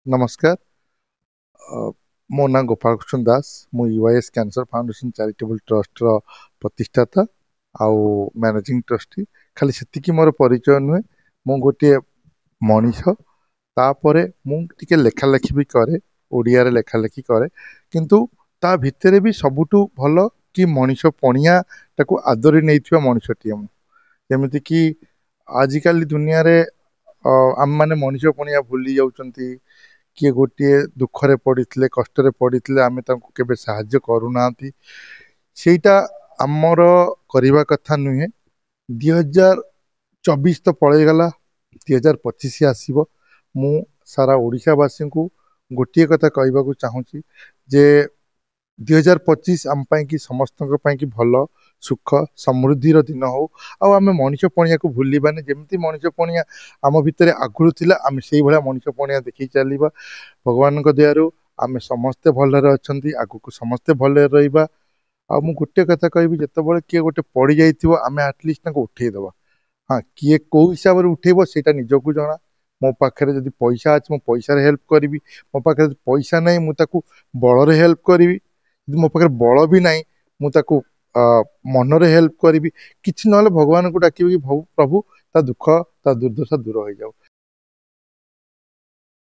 नमस्कार। मो ना गोपाल कृष्ण दास। मु यूआईएस कैंसर फाउंडेशन चैरिटेबल ट्रस्ट रो प्रतिष्ठाता आउ मैनेजिंग ट्रस्टी। खाली सेतिकी मोर परिचय नुहे, मु गोटे मनीष। तापरे मु टिके लेखा लेखी भी करे, ओडिया रे लेखा लेखी करे, किंतु ता भितरे भी सबुठु भलो कि मनीष पणिया ताकू आदरी नैथिबा मनीषटिए मु। जेमिति कि आजिकाली दुनिया रे आम माने मनीष पणिया भूली जाउचंती। किए गोटे दुखरे पड़िथिले, कष्टरे पड़िथिले आमे तांको केबे साहाय्य करूनांती। सेटा आमर करिबा कथा नुहे। 2024 तो पळेई गला, 2025 आसीबो। मु सारा ओडिशावासी को गोटे कथा कहबाकू चाहूँची जे 2025 आम पाई कि समस्त पाई कि भल सुख समृद्धिर दिन हो। आमे मनीष पणिया को भूलिबानी। जेमती मनीष पणिया आम भितरे आगुरु थिला, आमे सेई भलिया मनीष पणिया देखि चलिबा। भगवान दयारु आमे समस्ते भलरे अछंती, आगु समस्ते भलरे रहिबा। आ मु गोटे कथा कहबी, जेतेबेले किए गोटे पड़ी जाइथिबो आमे एटलिस्ट ताको उठेई देबा। हाँ, किए को हिसाब रे उठेइबो सेटा निजकू जणा। मो पाखरे जदि पैसा अछि मो पैसा रे हेल्प करिवि, मो पाखरे पैसा नै मु ताकू बळ रे हेल्प करिवि। जदि मो पाखरे बळ भी नै मु ताकू मन रे हेल्प करिवि। किछि नहले भगवान को डाकिबि कि प्रभु ता दुख ता दुर्दशा दूर हो जाऊ।